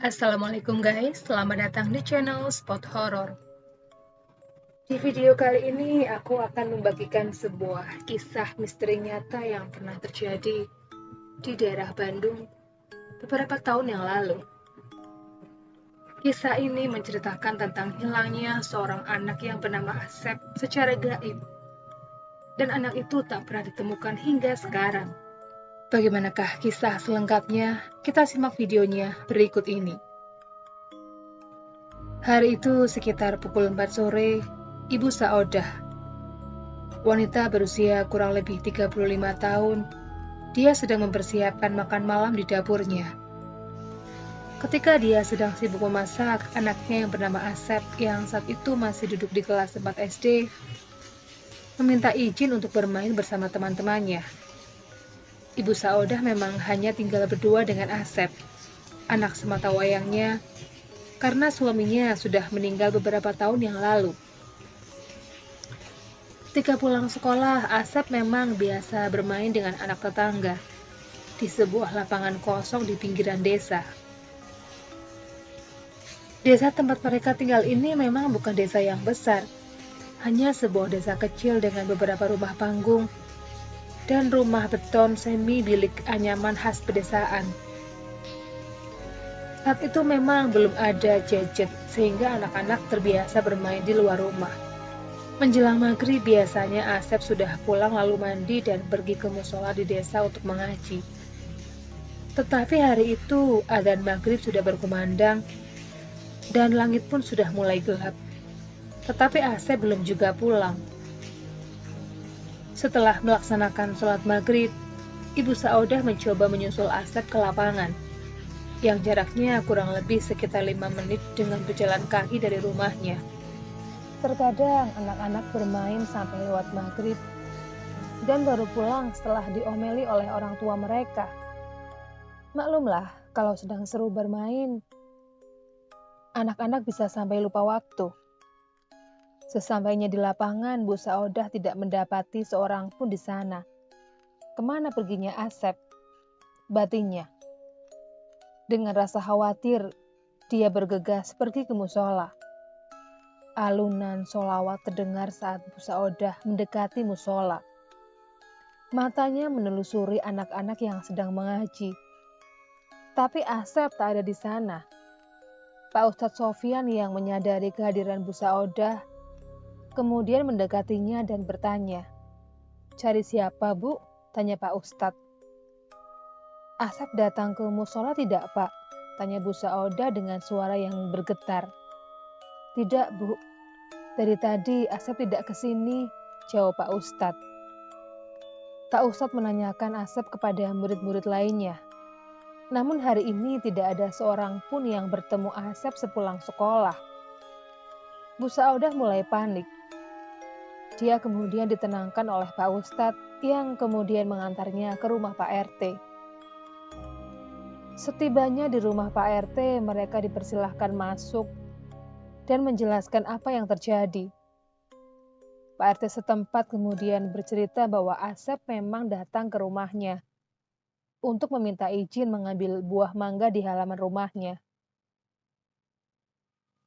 Assalamualaikum guys, selamat datang di channel Spot Horror. Di video kali ini aku akan membagikan sebuah kisah misteri nyata yang pernah terjadi di daerah Bandung beberapa tahun yang lalu. Kisah ini menceritakan tentang hilangnya seorang anak yang bernama Asep secara gaib. Dan anak itu tak pernah ditemukan hingga sekarang. Bagaimanakah kisah selengkapnya? Kita simak videonya berikut ini. Hari itu sekitar pukul 4 sore, Ibu Saodah, wanita berusia kurang lebih 35 tahun, dia sedang mempersiapkan makan malam di dapurnya. Ketika dia sedang sibuk memasak, anaknya yang bernama Asep yang saat itu masih duduk di kelas 4 SD, meminta izin untuk bermain bersama teman-temannya. Ibu Saodah memang hanya tinggal berdua dengan Asep, anak sematawayangnya, karena suaminya sudah meninggal beberapa tahun yang lalu. Ketika pulang sekolah, Asep memang biasa bermain dengan anak tetangga di sebuah lapangan kosong di pinggiran desa. Desa tempat mereka tinggal ini memang bukan desa yang besar, hanya sebuah desa kecil dengan beberapa rumah panggung dan rumah beton semi bilik anyaman khas pedesaan. Saat itu memang belum ada gadget sehingga anak-anak terbiasa bermain di luar rumah. Menjelang maghrib biasanya Asep sudah pulang lalu mandi dan pergi ke musola di desa untuk mengaji. Tetapi hari itu adzan maghrib sudah berkumandang dan langit pun sudah mulai gelap. Tetapi Asep belum juga pulang. Setelah melaksanakan sholat maghrib, Ibu Saodah mencoba menyusul Asep ke lapangan, yang jaraknya kurang lebih sekitar 5 menit dengan berjalan kaki dari rumahnya. Terkadang anak-anak bermain sampai lewat maghrib dan baru pulang setelah diomeli oleh orang tua mereka. Maklumlah, kalau sedang seru bermain, anak-anak bisa sampai lupa waktu. Sesampainya di lapangan, Bu Saodah tidak mendapati seorang pun di sana. Kemana perginya Asep? Batinnya. Dengan rasa khawatir, dia bergegas pergi ke musola. Alunan sholawat terdengar saat Bu Saodah mendekati musola. Matanya menelusuri anak-anak yang sedang mengaji. Tapi Asep tak ada di sana. Pak Ustadz Sofyan yang menyadari kehadiran Bu Saodah kemudian mendekatinya dan bertanya, "Cari siapa, Bu?" tanya Pak Ustadz. "Asep datang ke musola tidak, Pak?" tanya Bu Saodah dengan suara yang bergetar. "Tidak, Bu. Dari tadi Asep tidak ke sini," jawab Pak Ustadz. Pak Ustadz menanyakan Asep kepada murid-murid lainnya. Namun hari ini tidak ada seorang pun yang bertemu Asep sepulang sekolah. Bu Saodah mulai panik. Dia kemudian ditenangkan oleh Pak Ustadz yang kemudian mengantarnya ke rumah Pak RT. Setibanya di rumah Pak RT, mereka dipersilahkan masuk dan menjelaskan apa yang terjadi. Pak RT setempat kemudian bercerita bahwa Asep memang datang ke rumahnya untuk meminta izin mengambil buah mangga di halaman rumahnya.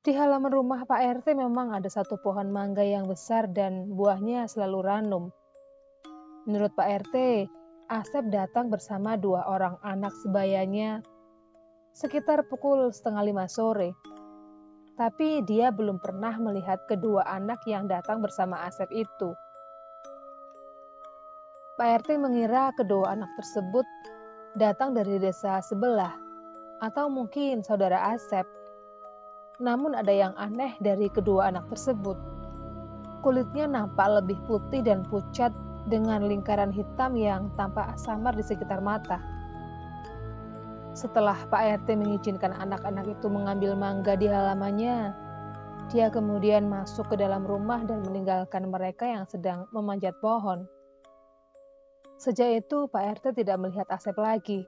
Di halaman rumah Pak RT memang ada satu pohon mangga yang besar dan buahnya selalu ranum. Menurut Pak RT, Asep datang bersama 2 orang anak sebayanya sekitar pukul 4:30 sore. Tapi dia belum pernah melihat kedua anak yang datang bersama Asep itu. Pak RT mengira kedua anak tersebut datang dari desa sebelah atau mungkin saudara Asep. Namun ada yang aneh dari kedua anak tersebut. Kulitnya nampak lebih putih dan pucat dengan lingkaran hitam yang tampak samar di sekitar mata. Setelah Pak RT mengizinkan anak-anak itu mengambil mangga di halamannya, dia kemudian masuk ke dalam rumah dan meninggalkan mereka yang sedang memanjat pohon. Sejak itu Pak RT tidak melihat Asep lagi.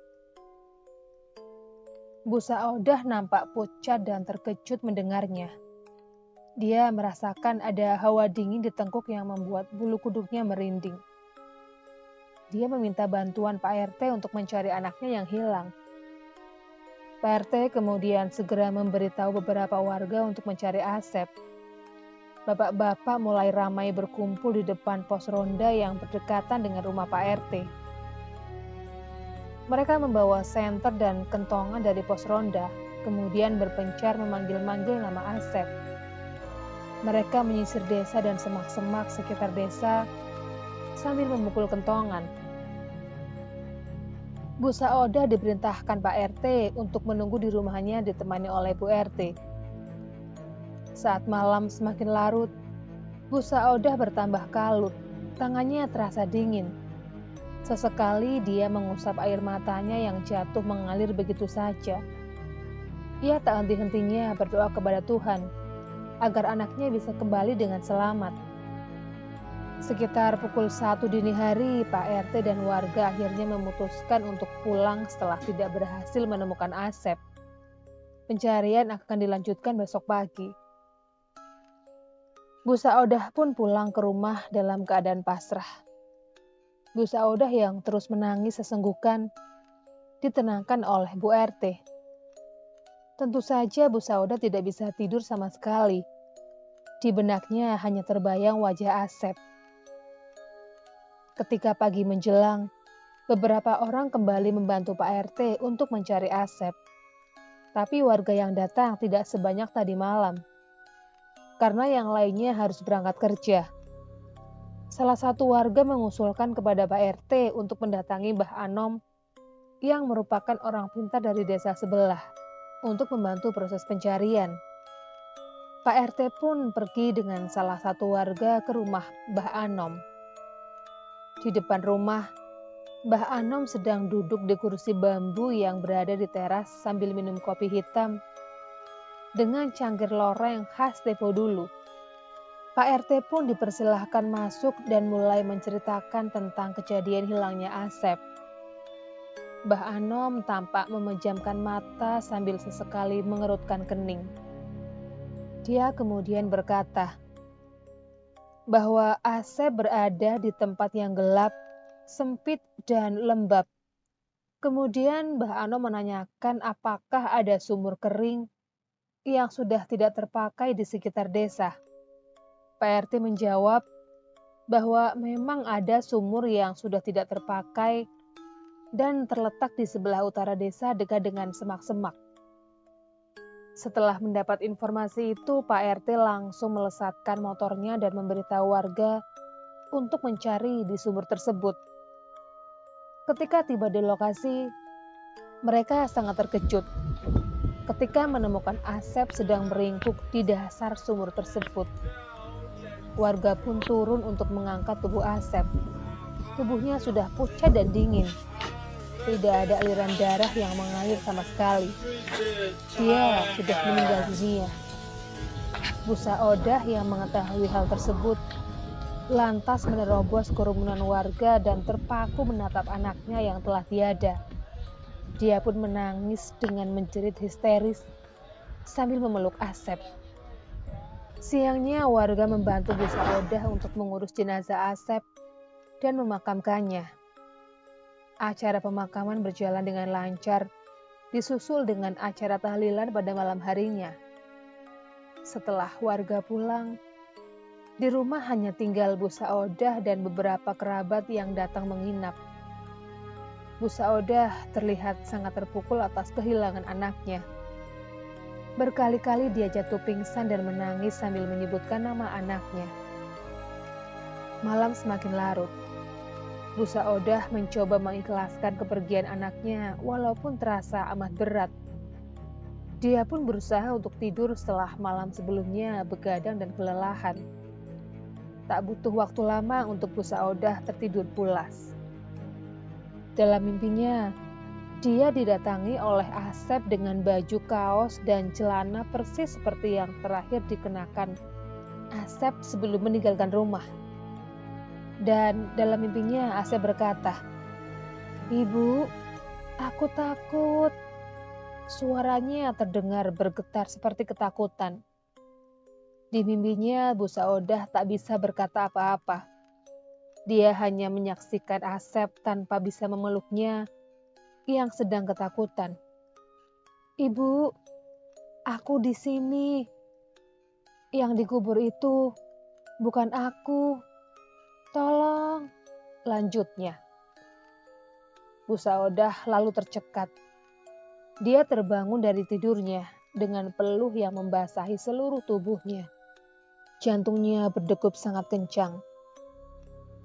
Bu Saodah nampak pucat dan terkejut mendengarnya. Dia merasakan ada hawa dingin di tengkuk yang membuat bulu kuduknya merinding. Dia meminta bantuan Pak RT untuk mencari anaknya yang hilang. Pak RT kemudian segera memberitahu beberapa warga untuk mencari Asep. Bapak-bapak mulai ramai berkumpul di depan pos ronda yang berdekatan dengan rumah Pak RT. Mereka membawa senter dan kentongan dari pos ronda, kemudian berpencar memanggil-manggil nama Asep. Mereka menyisir desa dan semak-semak sekitar desa sambil memukul kentongan. Bu Saodah diperintahkan Pak RT untuk menunggu di rumahnya ditemani oleh Bu RT. Saat malam semakin larut, Bu Saodah bertambah kalut, tangannya terasa dingin. Sesekali dia mengusap air matanya yang jatuh mengalir begitu saja. Ia tak henti-hentinya berdoa kepada Tuhan, agar anaknya bisa kembali dengan selamat. Sekitar pukul 1 dini hari, Pak RT dan warga akhirnya memutuskan untuk pulang setelah tidak berhasil menemukan Asep. Pencarian akan dilanjutkan besok pagi. Bu Saodah pun pulang ke rumah dalam keadaan pasrah. Bu Saodah yang terus menangis sesenggukan ditenangkan oleh Bu RT. Tentu saja Bu Saodah tidak bisa tidur sama sekali. Di benaknya hanya terbayang wajah Asep. Ketika pagi menjelang, beberapa orang kembali membantu Pak RT untuk mencari Asep. Tapi warga yang datang tidak sebanyak tadi malam, karena yang lainnya harus berangkat kerja. Salah satu warga mengusulkan kepada Pak RT untuk mendatangi Mbah Anom yang merupakan orang pintar dari desa sebelah untuk membantu proses pencarian. Pak RT pun pergi dengan salah satu warga ke rumah Mbah Anom. Di depan rumah, Mbah Anom sedang duduk di kursi bambu yang berada di teras sambil minum kopi hitam dengan cangkir loreng khas Tepo dulu. Pak RT pun dipersilahkan masuk dan mulai menceritakan tentang kejadian hilangnya Asep. Mbah Anom tampak memejamkan mata sambil sesekali mengerutkan kening. Dia kemudian berkata bahwa Asep berada di tempat yang gelap, sempit, dan lembab. Kemudian Mbah Anom menanyakan apakah ada sumur kering yang sudah tidak terpakai di sekitar desa. Pak RT menjawab bahwa memang ada sumur yang sudah tidak terpakai dan terletak di sebelah utara desa dekat dengan semak-semak. Setelah mendapat informasi itu, Pak RT langsung melesatkan motornya dan memberitahu warga untuk mencari di sumur tersebut. Ketika tiba di lokasi, mereka sangat terkejut ketika menemukan Asep sedang meringkuk di dasar sumur tersebut. Warga pun turun untuk mengangkat tubuh Asep. Tubuhnya sudah pucat dan dingin. Tidak ada aliran darah yang mengalir sama sekali. Dia sudah meninggal dunia. Bu Saodah yang mengetahui hal tersebut lantas menerobos kerumunan warga dan terpaku menatap anaknya yang telah tiada. Dia pun menangis dengan menjerit histeris sambil memeluk Asep. Siangnya warga membantu Bu Saodah untuk mengurus jenazah Asep dan memakamkannya. Acara pemakaman berjalan dengan lancar, disusul dengan acara tahlilan pada malam harinya. Setelah warga pulang, di rumah hanya tinggal Bu Saodah dan beberapa kerabat yang datang menginap. Bu Saodah terlihat sangat terpukul atas kehilangan anaknya. Berkali-kali dia jatuh pingsan dan menangis sambil menyebutkan nama anaknya. Malam semakin larut. Bu Saodah mencoba mengikhlaskan kepergian anaknya walaupun terasa amat berat. Dia pun berusaha untuk tidur setelah malam sebelumnya begadang dan kelelahan. Tak butuh waktu lama untuk Bu Saodah tertidur pulas. Dalam mimpinya, dia didatangi oleh Asep dengan baju kaos dan celana persis seperti yang terakhir dikenakan Asep sebelum meninggalkan rumah. Dan dalam mimpinya Asep berkata, "Ibu, aku takut." Suaranya terdengar bergetar seperti ketakutan. Di mimpinya Bu Saodah tak bisa berkata apa-apa. Dia hanya menyaksikan Asep tanpa bisa memeluknya yang sedang ketakutan. "Ibu, aku di sini. Yang dikubur itu bukan aku. Tolong," lanjutnya. Bu Saodah lalu tercekat. Dia terbangun dari tidurnya dengan peluh yang membasahi seluruh tubuhnya. Jantungnya berdegup sangat kencang.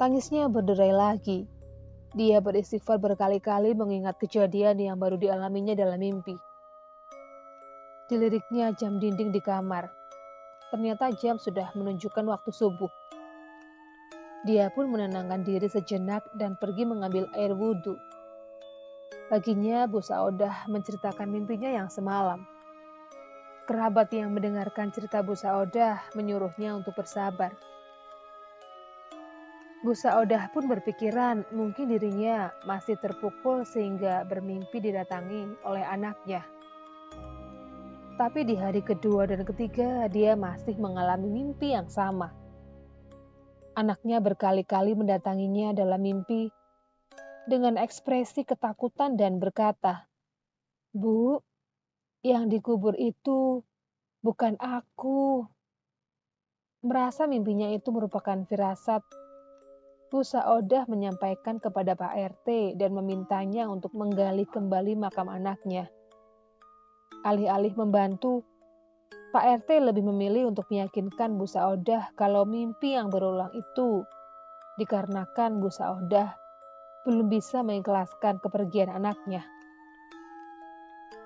Tangisnya berderai lagi. Dia beristighfar berkali-kali mengingat kejadian yang baru dialaminya dalam mimpi. Diliriknya jam dinding di kamar. Ternyata jam sudah menunjukkan waktu subuh. Dia pun menenangkan diri sejenak dan pergi mengambil air wudhu. Paginya Bu Saodah menceritakan mimpinya yang semalam. Kerabat yang mendengarkan cerita Bu Saodah menyuruhnya untuk bersabar. Bu Saodah pun berpikiran mungkin dirinya masih terpukul sehingga bermimpi didatangi oleh anaknya. Tapi di hari kedua dan ketiga dia masih mengalami mimpi yang sama. Anaknya berkali-kali mendatanginya dalam mimpi dengan ekspresi ketakutan dan berkata, "Bu, yang dikubur itu bukan aku." Merasa mimpinya itu merupakan firasat, Bu Saodah menyampaikan kepada Pak RT dan memintanya untuk menggali kembali makam anaknya. Alih-alih membantu, Pak RT lebih memilih untuk meyakinkan Bu Saodah kalau mimpi yang berulang itu dikarenakan Bu Saodah belum bisa mengikhlaskan kepergian anaknya.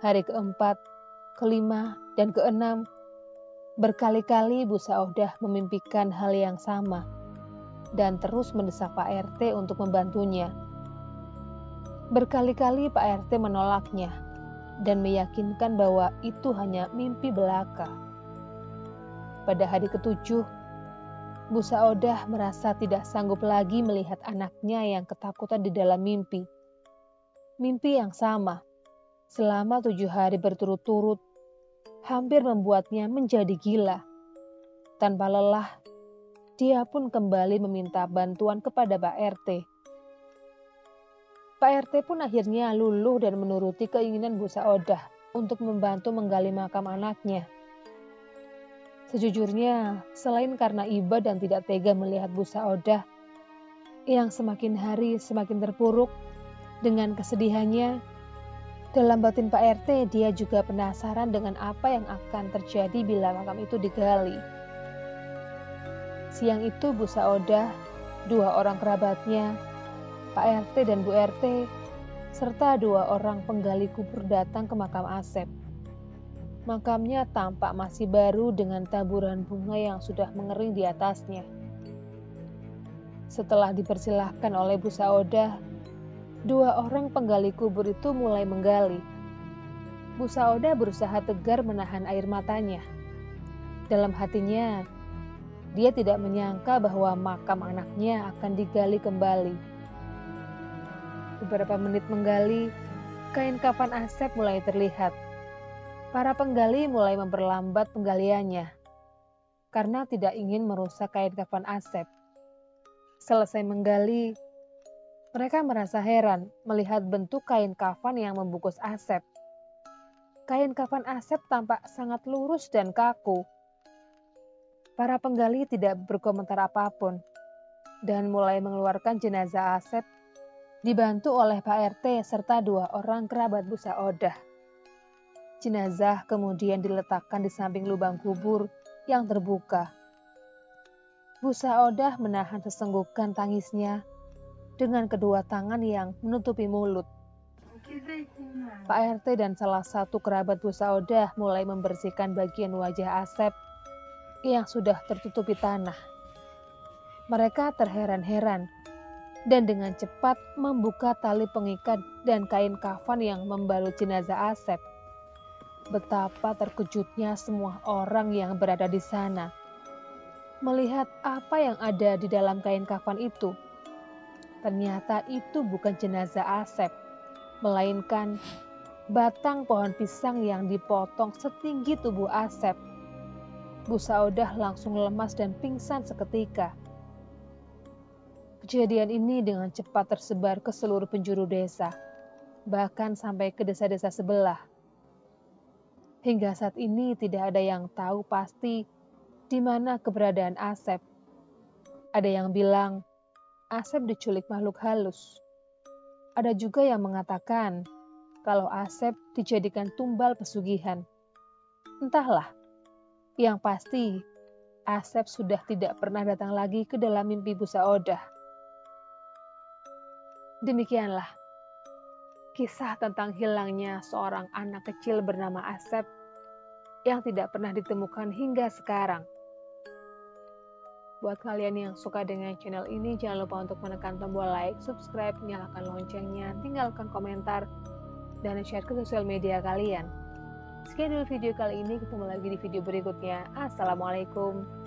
Hari keempat, kelima, dan keenam, berkali-kali Bu Saodah memimpikan hal yang sama dan terus mendesak Pak RT untuk membantunya. Berkali-kali Pak RT menolaknya dan meyakinkan bahwa itu hanya mimpi belaka. Pada hari ketujuh, Bu Saodah merasa tidak sanggup lagi melihat anaknya yang ketakutan di dalam mimpi. Mimpi yang sama, selama 7 hari berturut-turut, hampir membuatnya menjadi gila. Tanpa lelah, dia pun kembali meminta bantuan kepada Pak RT. Pak RT pun akhirnya luluh dan menuruti keinginan Bu Saodah untuk membantu menggali makam anaknya. Sejujurnya, selain karena iba dan tidak tega melihat Bu Saodah yang semakin hari semakin terpuruk dengan kesedihannya, dalam batin Pak RT dia juga penasaran dengan apa yang akan terjadi bila makam itu digali. Siang itu Bu Saodah, 2 orang kerabatnya, Pak RT dan Bu RT, serta 2 orang penggali kubur datang ke makam Asep. Makamnya tampak masih baru dengan taburan bunga yang sudah mengering di atasnya. Setelah dipersilahkan oleh Bu Saodah, 2 orang penggali kubur itu mulai menggali. Bu Saodah berusaha tegar menahan air matanya. Dalam hatinya, dia tidak menyangka bahwa makam anaknya akan digali kembali. Beberapa menit menggali, kain kafan Asep mulai terlihat. Para penggali mulai memperlambat penggaliannya karena tidak ingin merusak kain kafan Asep. Selesai menggali, mereka merasa heran melihat bentuk kain kafan yang membungkus Asep. Kain kafan Asep tampak sangat lurus dan kaku. Para penggali tidak berkomentar apapun dan mulai mengeluarkan jenazah Asep dibantu oleh Pak RT serta 2 orang kerabat Bu Saodah. Jenazah kemudian diletakkan di samping lubang kubur yang terbuka. Bu Saodah menahan sesenggukan tangisnya dengan kedua tangan yang menutupi mulut. Pak RT dan salah satu kerabat Bu Saodah mulai membersihkan bagian wajah Asep yang sudah tertutupi tanah. Mereka terheran-heran dan dengan cepat membuka tali pengikat dan kain kafan yang membalut jenazah Asep. Betapa terkejutnya semua orang yang berada di sana melihat apa yang ada di dalam kain kafan itu. Ternyata itu bukan jenazah Asep, melainkan batang pohon pisang yang dipotong setinggi tubuh Asep. Bu Saodah langsung lemas dan pingsan seketika. Kejadian ini dengan cepat tersebar ke seluruh penjuru desa, bahkan sampai ke desa-desa sebelah. Hingga saat ini tidak ada yang tahu pasti di mana keberadaan Asep. Ada yang bilang Asep diculik makhluk halus. Ada juga yang mengatakan kalau Asep dijadikan tumbal pesugihan. Entahlah, yang pasti Asep sudah tidak pernah datang lagi ke dalam mimpi Busa Odah. Demikianlah kisah tentang hilangnya seorang anak kecil bernama Asep yang tidak pernah ditemukan hingga sekarang. Buat kalian yang suka dengan channel ini, jangan lupa untuk menekan tombol like, subscribe, nyalakan loncengnya, tinggalkan komentar, dan share ke sosial media kalian. Sekian dulu video kali ini, ketemu lagi di video berikutnya. Assalamualaikum.